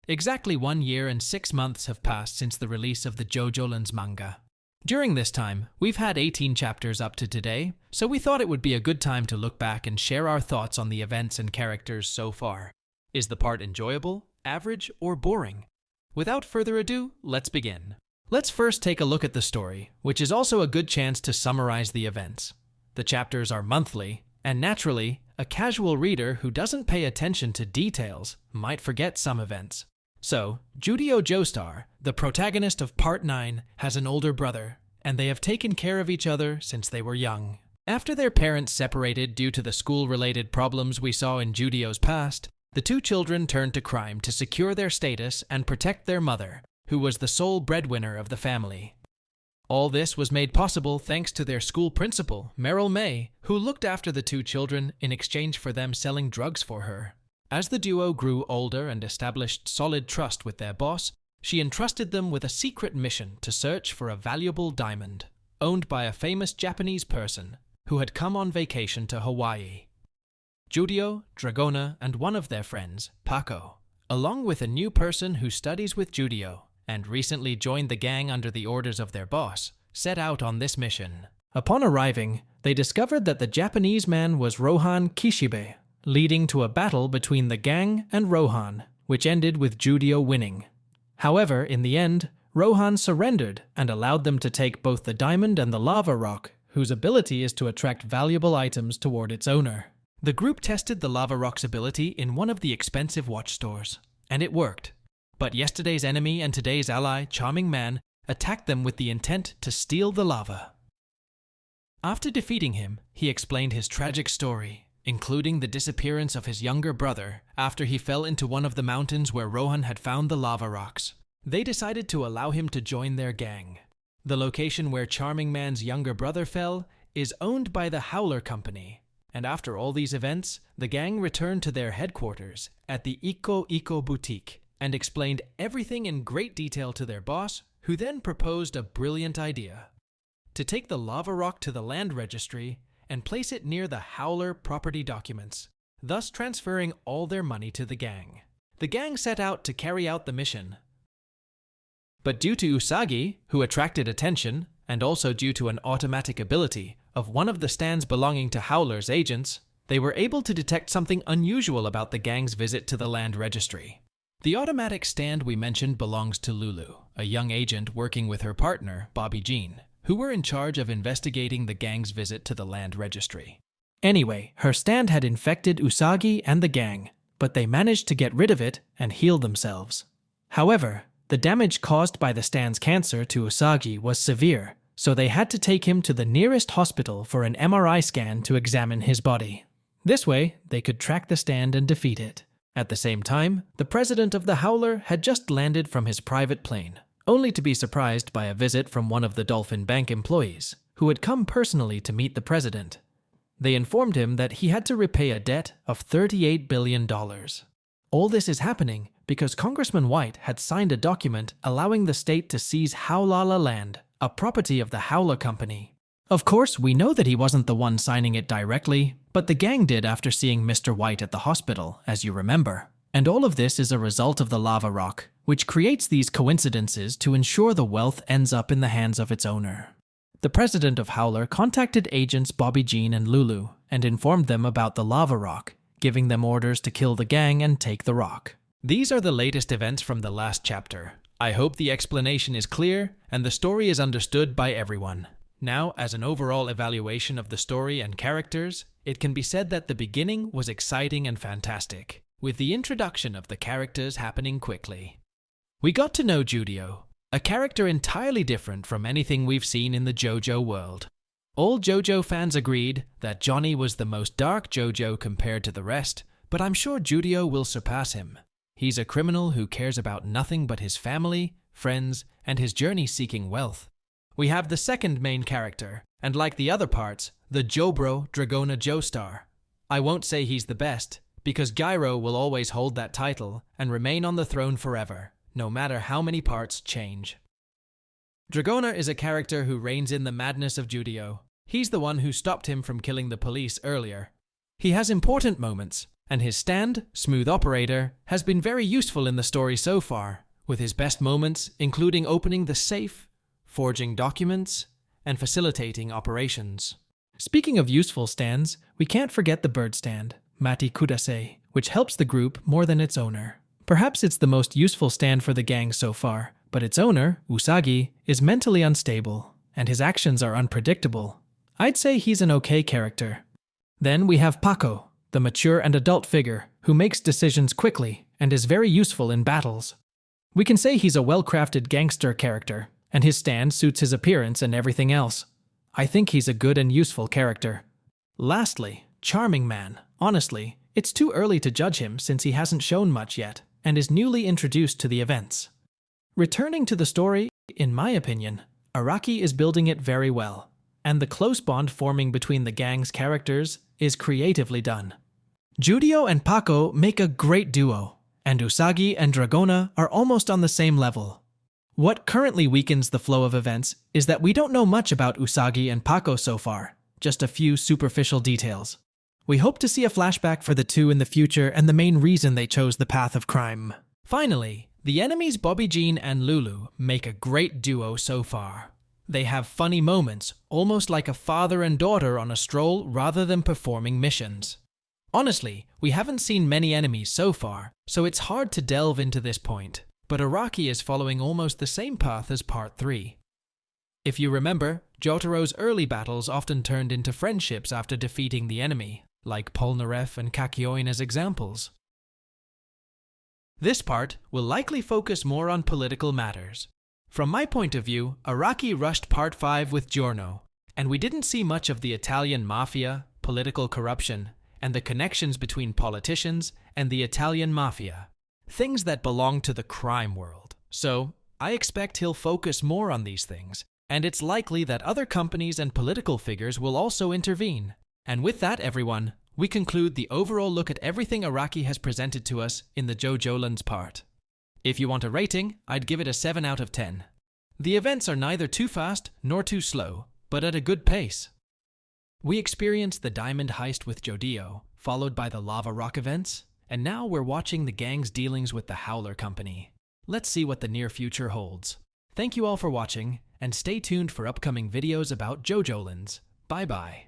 Exactly 1 year and 6 months have passed since the release of the JoJoLands manga. During this time, we've had 18 chapters up to today, so we thought it would be a good time to look back and share our thoughts on the events and characters so far. Is the part enjoyable, average, or boring? Without further ado, let's begin. Let's first take a look at the story, which is also a good chance to summarize the events. The chapters are monthly, and naturally, a casual reader who doesn't pay attention to details might forget some events. So, Judeo Joestar, the protagonist of Part 9, has an older brother, and they have taken care of each other since they were young. After their parents separated due to the school-related problems we saw in Judeo's past, the two children turned to crime to secure their status and protect their mother, who was the sole breadwinner of the family. All this was made possible thanks to their school principal, Meryl May, who looked after the two children in exchange for them selling drugs for her. As the duo grew older and established solid trust with their boss, she entrusted them with a secret mission to search for a valuable diamond, owned by a famous Japanese person who had come on vacation to Hawaii. Judeo, Dragona, and one of their friends, Paco, along with a new person who studies with Judeo and recently joined the gang under the orders of their boss, set out on this mission. Upon arriving, they discovered that the Japanese man was Rohan Kishibe, leading to a battle between the gang and Rohan, which ended with Judeo winning. However, in the end, Rohan surrendered and allowed them to take both the diamond and the lava rock, whose ability is to attract valuable items toward its owner. The group tested the lava rock's ability in one of the expensive watch stores, and it worked. But yesterday's enemy and today's ally, Charming Man, attacked them with the intent to steal the lava. After defeating him, he explained his tragic story, including the disappearance of his younger brother after he fell into one of the mountains where Rohan had found the lava rocks. They decided to allow him to join their gang. The location where Charming Man's younger brother fell is owned by the Howler company, and after all these events, the gang returned to their headquarters at the Iko boutique and explained everything in great detail to their boss, who then proposed a brilliant idea: to take the lava rock to the land registry and place it near the Howler property documents, thus transferring all their money to the gang. The gang set out to carry out the mission. But due to Usagi, who attracted attention, and also due to an automatic ability of one of the stands belonging to Howler's agents, they were able to detect something unusual about the gang's visit to the land registry. The automatic stand we mentioned belongs to Lulu, a young agent working with her partner, Bobby Jean, who were in charge of investigating the gang's visit to the land registry. Anyway, her stand had infected Usagi and the gang, but they managed to get rid of it and heal themselves. However, the damage caused by the stand's cancer to Usagi was severe, so they had to take him to the nearest hospital for an MRI scan to examine his body. This way, they could track the stand and defeat it. At the same time, the president of the Howler had just landed from his private plane, only to be surprised by a visit from one of the Dolphin Bank employees, who had come personally to meet the president. They informed him that he had to repay a debt of $38 billion. All this is happening because Congressman White had signed a document allowing the state to seize Howler land, a property of the Howler company. Of course, we know that he wasn't the one signing it directly, but the gang did after seeing Mr. White at the hospital, as you remember. And all of this is a result of the lava rock, which creates these coincidences to ensure the wealth ends up in the hands of its owner. The president of Howler contacted agents Bobby Jean and Lulu and informed them about the lava rock, giving them orders to kill the gang and take the rock. These are the latest events from the last chapter. I hope the explanation is clear and the story is understood by everyone. Now, as an overall evaluation of the story and characters, it can be said that the beginning was exciting and fantastic, with the introduction of the characters happening quickly. We got to know Judeo, a character entirely different from anything we've seen in the JoJo world. All JoJo fans agreed that Johnny was the most dark JoJo compared to the rest, but I'm sure Judeo will surpass him. He's a criminal who cares about nothing but his family, friends, and his journey seeking wealth. We have the second main character, and like the other parts, the Jobro Dragona Joestar. I won't say he's the best, because Gyro will always hold that title and remain on the throne forever, no matter how many parts change. Dragona is a character who reins in the madness of Judeo. He's the one who stopped him from killing the police earlier. He has important moments, and his stand, Smooth Operator, has been very useful in the story so far, with his best moments including opening the safe, forging documents, and facilitating operations. Speaking of useful stands, we can't forget the bird stand, Mati Kudase, which helps the group more than its owner. Perhaps it's the most useful stand for the gang so far, but its owner, Usagi, is mentally unstable, and his actions are unpredictable. I'd say he's an okay character. Then we have Paco, the mature and adult figure who makes decisions quickly and is very useful in battles. We can say he's a well-crafted gangster character, and his stand suits his appearance and everything else. I think he's a good and useful character. Lastly, Charming Man. Honestly, it's too early to judge him since he hasn't shown much yet and is newly introduced to the events. Returning to the story, in my opinion, Araki is building it very well, and the close bond forming between the gang's characters is creatively done. Judio and Paco make a great duo, and Usagi and Dragona are almost on the same level. What currently weakens the flow of events is that we don't know much about Usagi and Paco so far, just a few superficial details. We hope to see a flashback for the two in the future and the main reason they chose the path of crime. Finally, the enemies Bobby Jean and Lulu make a great duo so far. They have funny moments, almost like a father and daughter on a stroll rather than performing missions. Honestly, we haven't seen many enemies so far, so it's hard to delve into this point, but Araki is following almost the same path as Part 3. If you remember, Jotaro's early battles often turned into friendships after defeating the enemy, like Polnareff and Kakyoin as examples. This part will likely focus more on political matters. From my point of view, Araki rushed Part 5 with Giorno, and we didn't see much of the Italian mafia, political corruption, and the connections between politicians and the Italian mafia. Things that belong to the crime world. So, I expect he'll focus more on these things, and it's likely that other companies and political figures will also intervene. And with that, everyone, we conclude the overall look at everything Araki has presented to us in the JoJoLands part. If you want a rating, I'd give it a 7 out of 10. The events are neither too fast nor too slow, but at a good pace. We experienced the diamond heist with Jodio, followed by the lava rock events, and now we're watching the gang's dealings with the Howler company. Let's see what the near future holds. Thank you all for watching, and stay tuned for upcoming videos about JoJoLands. Bye bye.